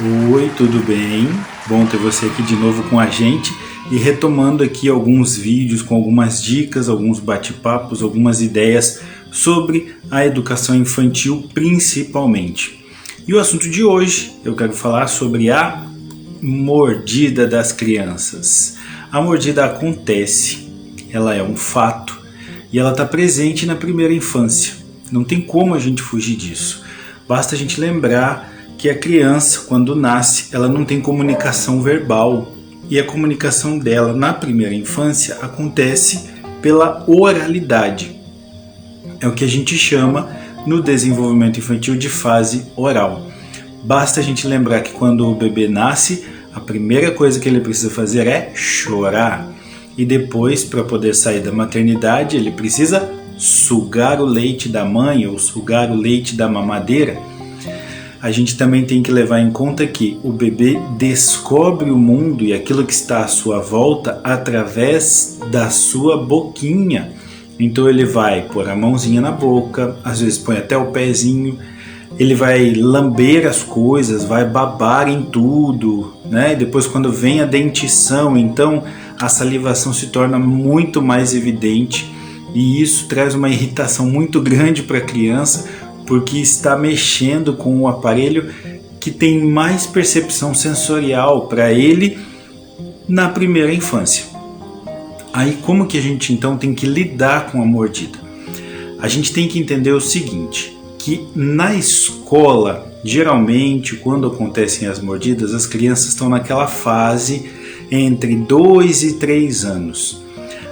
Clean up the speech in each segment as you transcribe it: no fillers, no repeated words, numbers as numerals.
Oi, tudo bem? Bom ter você aqui de novo com a gente e retomando aqui alguns vídeos com algumas dicas, alguns bate-papos, algumas ideias sobre a educação infantil principalmente. E o assunto de hoje eu quero falar sobre a mordida das crianças. A mordida acontece, ela é um fato e ela está presente na primeira infância. Não tem como a gente fugir disso. Basta a gente lembrar que a criança, quando nasce, ela não tem comunicação verbal e a comunicação dela na primeira infância acontece pela oralidade. É o que a gente chama no desenvolvimento infantil de fase oral. Basta a gente lembrar que quando o bebê nasce, a primeira coisa que ele precisa fazer é chorar. E depois, para poder sair da maternidade, ele precisa sugar o leite da mãe ou sugar o leite da mamadeira. A gente também tem que levar em conta que o bebê descobre o mundo e aquilo que está à sua volta através da sua boquinha. Então ele vai pôr a mãozinha na boca, às vezes põe até o pezinho, ele vai lamber as coisas, vai babar em tudo, né? E depois quando vem a dentição, então a salivação se torna muito mais evidente e isso traz uma irritação muito grande para a criança, porque está mexendo com o aparelho que tem mais percepção sensorial para ele na primeira infância. Aí como que a gente então tem que lidar com a mordida? A gente tem que entender o seguinte, que na escola, geralmente quando acontecem as mordidas, as crianças estão naquela fase entre 2 e 3 anos.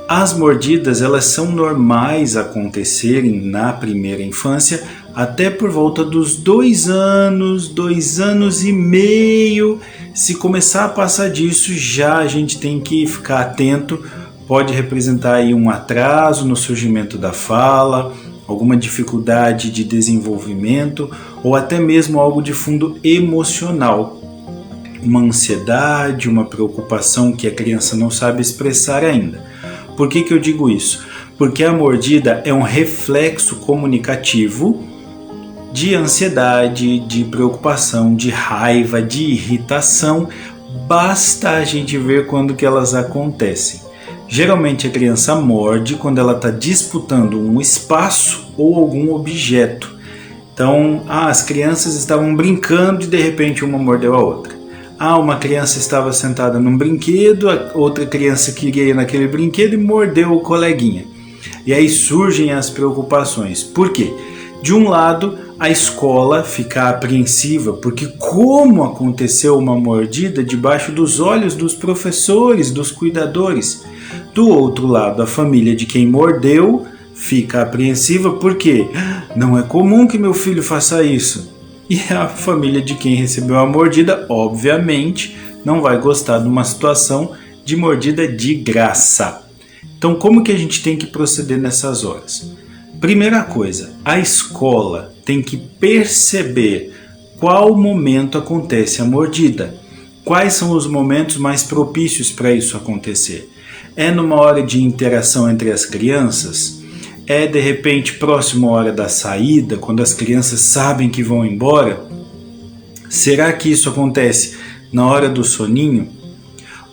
As mordidas, elas são normais acontecerem na primeira infância até por volta dos 2 anos, 2 anos e meio. Se começar a passar disso, já a gente tem que ficar atento. Pode representar aí um atraso no surgimento da fala, alguma dificuldade de desenvolvimento ou até mesmo algo de fundo emocional. Uma ansiedade, uma preocupação que a criança não sabe expressar ainda. Por que eu digo isso? Porque a mordida é um reflexo comunicativo de ansiedade, de preocupação, de raiva, de irritação. Basta a gente ver quando que elas acontecem. Geralmente a criança morde quando ela está disputando um espaço ou algum objeto. Então, as crianças estavam brincando e de repente uma mordeu a outra. Uma criança estava sentada num brinquedo, a outra criança queria ir naquele brinquedo e mordeu o coleguinha. E aí surgem as preocupações. Por quê? De um lado, a escola fica apreensiva, porque como aconteceu uma mordida debaixo dos olhos dos professores, dos cuidadores? Do outro lado, a família de quem mordeu fica apreensiva, porque não é comum que meu filho faça isso. E a família de quem recebeu a mordida, obviamente, não vai gostar de uma situação de mordida de graça. Então, como que a gente tem que proceder nessas horas? Primeira coisa, a escola tem que perceber qual momento acontece a mordida. Quais são os momentos mais propícios para isso acontecer? É numa hora de interação entre as crianças? É de repente próximo à hora da saída, quando as crianças sabem que vão embora? Será que isso acontece na hora do soninho?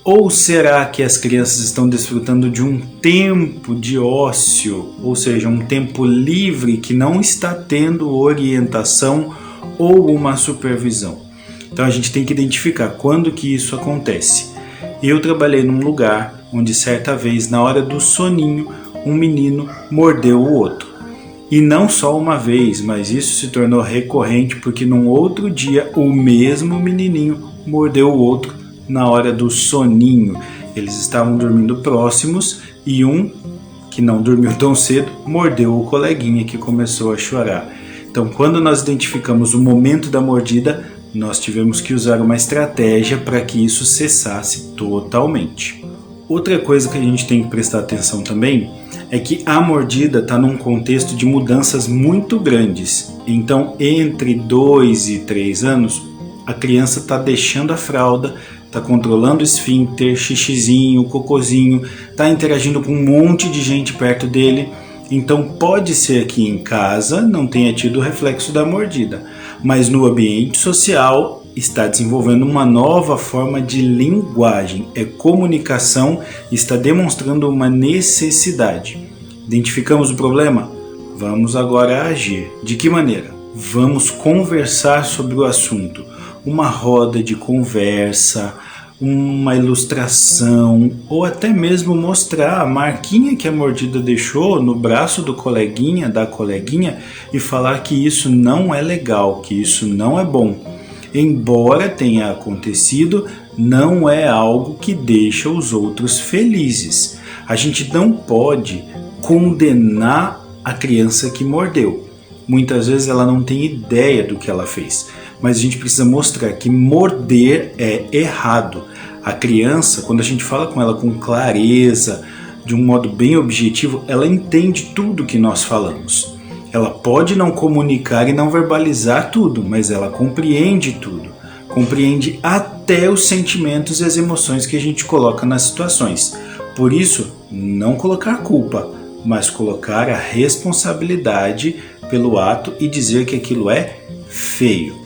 Ou será que as crianças estão desfrutando de um tempo de ócio, ou seja, um tempo livre que não está tendo orientação ou uma supervisão? Então a gente tem que identificar quando que isso acontece. Eu trabalhei num lugar onde certa vez, na hora do soninho, um menino mordeu o outro. E não só uma vez, mas isso se tornou recorrente porque num outro dia o mesmo menininho mordeu o outro na hora do soninho. Eles estavam dormindo próximos e um, que não dormiu tão cedo, mordeu o coleguinha que começou a chorar. Então, quando nós identificamos o momento da mordida, nós tivemos que usar uma estratégia para que isso cessasse totalmente. Outra coisa que a gente tem que prestar atenção também é que a mordida está num contexto de mudanças muito grandes. Então, entre 2 e 3 anos, a criança está deixando a fralda, está controlando o esfíncter, xixizinho, cocôzinho, está interagindo com um monte de gente perto dele. Então, pode ser que em casa não tenha tido o reflexo da mordida, mas no ambiente social está desenvolvendo uma nova forma de linguagem, é comunicação, está demonstrando uma necessidade. Identificamos o problema? Vamos agora agir. De que maneira? Vamos conversar sobre o assunto. Uma roda de conversa, uma ilustração ou até mesmo mostrar a marquinha que a mordida deixou no braço do coleguinha, da coleguinha e falar que isso não é legal, que isso não é bom. Embora tenha acontecido, não é algo que deixa os outros felizes. A gente não pode condenar a criança que mordeu. Muitas vezes ela não tem ideia do que ela fez, mas a gente precisa mostrar que morder é errado. A criança, quando a gente fala com ela com clareza, de um modo bem objetivo, ela entende tudo que nós falamos. Ela pode não comunicar e não verbalizar tudo, mas ela compreende tudo. Compreende até os sentimentos e as emoções que a gente coloca nas situações. Por isso, não colocar culpa, mas colocar a responsabilidade pelo ato e dizer que aquilo é feio.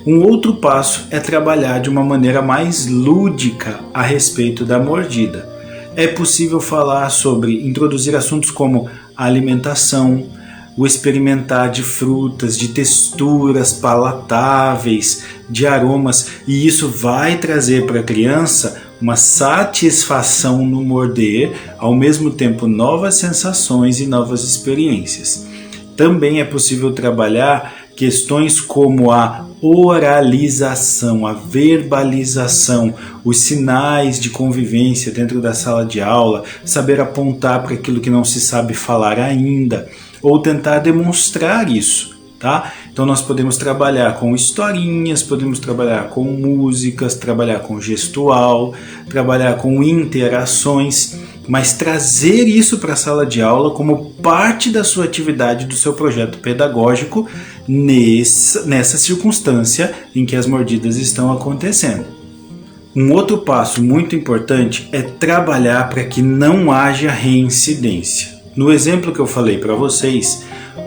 Um outro passo é trabalhar de uma maneira mais lúdica a respeito da mordida. É possível falar sobre introduzir assuntos como a alimentação, o experimentar de frutas, de texturas palatáveis, de aromas, e isso vai trazer para a criança uma satisfação no morder, ao mesmo tempo novas sensações e novas experiências. Também é possível trabalhar questões como a oralização, a verbalização, os sinais de convivência dentro da sala de aula, saber apontar para aquilo que não se sabe falar ainda, ou tentar demonstrar isso, tá? Então nós podemos trabalhar com historinhas, podemos trabalhar com músicas, trabalhar com gestual, trabalhar com interações, mas trazer isso para a sala de aula como parte da sua atividade, do seu projeto pedagógico, nessa circunstância em que as mordidas estão acontecendo. Um outro passo muito importante é trabalhar para que não haja reincidência. No exemplo que eu falei para vocês,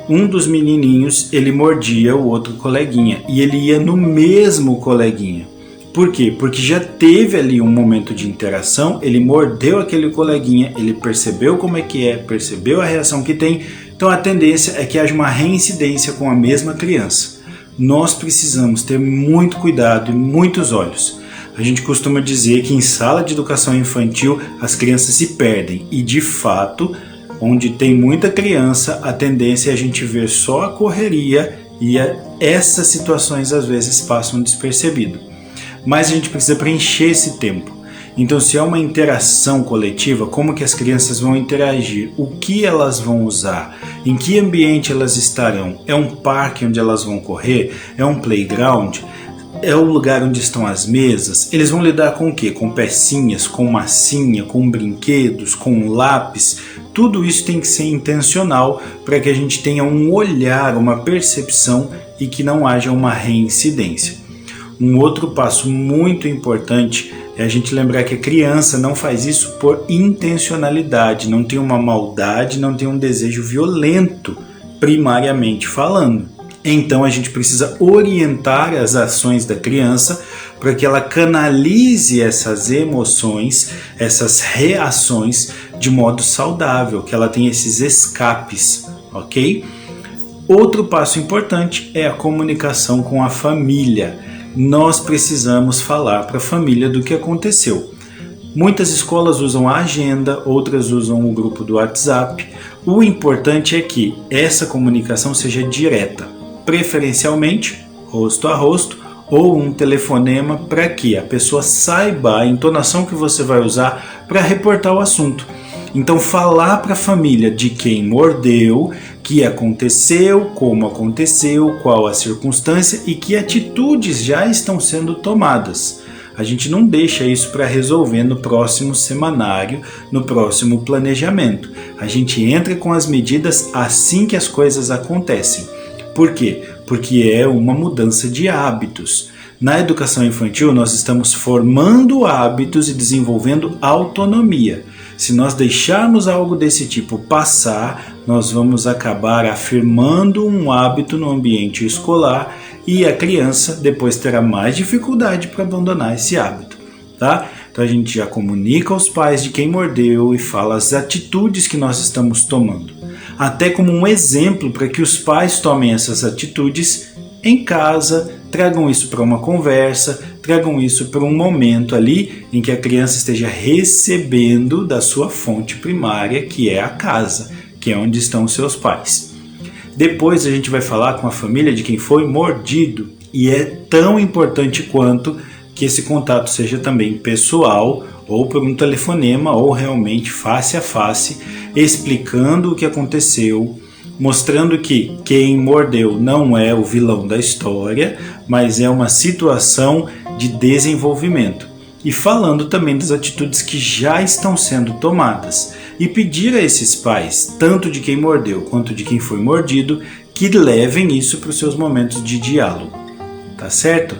um dos menininhos, ele mordia o outro coleguinha e ele ia no mesmo coleguinha. Por quê? Porque já teve ali um momento de interação, ele mordeu aquele coleguinha, ele percebeu como é que é, percebeu a reação que tem, então a tendência é que haja uma reincidência com a mesma criança. Nós precisamos ter muito cuidado e muitos olhos. A gente costuma dizer que em sala de educação infantil as crianças se perdem e de fato, onde tem muita criança, a tendência é a gente ver só a correria e essas situações às vezes passam despercebido. Mas a gente precisa preencher esse tempo. Então, se é uma interação coletiva, como que as crianças vão interagir? O que elas vão usar? Em que ambiente elas estarão? É um parque onde elas vão correr? É um playground? É o lugar onde estão as mesas? Eles vão lidar com o quê? Com pecinhas, com massinha, com brinquedos, com lápis? Tudo isso tem que ser intencional para que a gente tenha um olhar, uma percepção e que não haja uma reincidência. Um outro passo muito importante é a gente lembrar que a criança não faz isso por intencionalidade, não tem uma maldade, não tem um desejo violento, primariamente falando. Então a gente precisa orientar as ações da criança para que ela canalize essas emoções, essas reações de modo saudável, que ela tenha esses escapes, ok? Outro passo importante é a comunicação com a família. Nós precisamos falar para a família do que aconteceu. Muitas escolas usam a agenda, outras usam o grupo do WhatsApp. O importante é que essa comunicação seja direta, preferencialmente rosto a rosto ou um telefonema para que a pessoa saiba a entonação que você vai usar para reportar o assunto. Então falar para a família de quem mordeu, que aconteceu, como aconteceu, qual a circunstância e que atitudes já estão sendo tomadas. A gente não deixa isso para resolver no próximo semanário, no próximo planejamento. A gente entra com as medidas assim que as coisas acontecem. Por quê? Porque é uma mudança de hábitos. Na educação infantil, nós estamos formando hábitos e desenvolvendo autonomia. Se nós deixarmos algo desse tipo passar, nós vamos acabar afirmando um hábito no ambiente escolar e a criança depois terá mais dificuldade para abandonar esse hábito, tá? Então a gente já comunica aos pais de quem mordeu e fala as atitudes que nós estamos tomando, até como um exemplo para que os pais tomem essas atitudes em casa, tragam isso para uma conversa, tragam isso para um momento ali em que a criança esteja recebendo da sua fonte primária, que é a casa, que é onde estão os seus pais. Depois a gente vai falar com a família de quem foi mordido, e é tão importante quanto que esse contato seja também pessoal, ou por um telefonema, ou realmente face a face, explicando o que aconteceu, mostrando que quem mordeu não é o vilão da história, mas é uma situação de desenvolvimento. E falando também das atitudes que já estão sendo tomadas. E pedir a esses pais, tanto de quem mordeu quanto de quem foi mordido, que levem isso para os seus momentos de diálogo. Tá certo?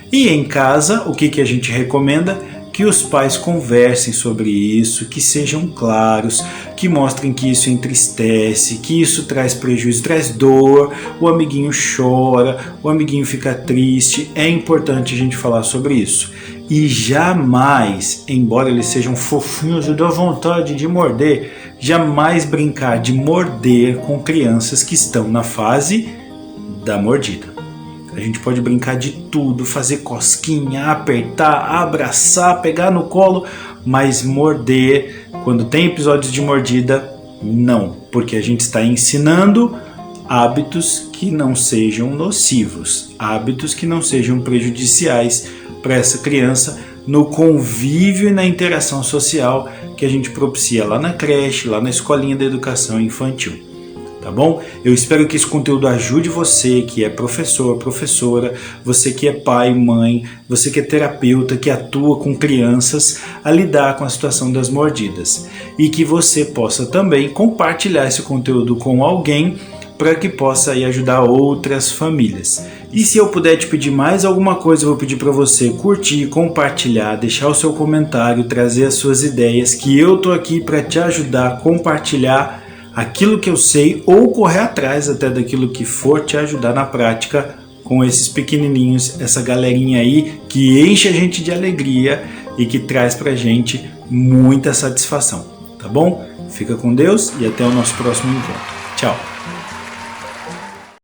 E em casa, o que a gente recomenda? Que os pais conversem sobre isso, que sejam claros, que mostrem que isso entristece, que isso traz prejuízo, traz dor, o amiguinho chora, o amiguinho fica triste. É importante a gente falar sobre isso. E jamais, embora eles sejam fofinhos e dão vontade de morder, jamais brincar de morder com crianças que estão na fase da mordida. A gente pode brincar de tudo, fazer cosquinha, apertar, abraçar, pegar no colo, mas morder, quando tem episódios de mordida, não, porque a gente está ensinando hábitos que não sejam nocivos, hábitos que não sejam prejudiciais para essa criança no convívio e na interação social que a gente propicia lá na creche, lá na escolinha da educação infantil. Tá bom? Eu espero que esse conteúdo ajude você que é professor, professora, você que é pai, mãe, você que é terapeuta, que atua com crianças a lidar com a situação das mordidas. E que você possa também compartilhar esse conteúdo com alguém para que possa aí ajudar outras famílias. E se eu puder te pedir mais alguma coisa, eu vou pedir para você curtir, compartilhar, deixar o seu comentário, trazer as suas ideias, que eu tô aqui para te ajudar a compartilhar aquilo que eu sei ou correr atrás até daquilo que for te ajudar na prática com esses pequenininhos, essa galerinha aí que enche a gente de alegria e que traz pra gente muita satisfação, tá bom? Fica com Deus e até o nosso próximo encontro. Tchau!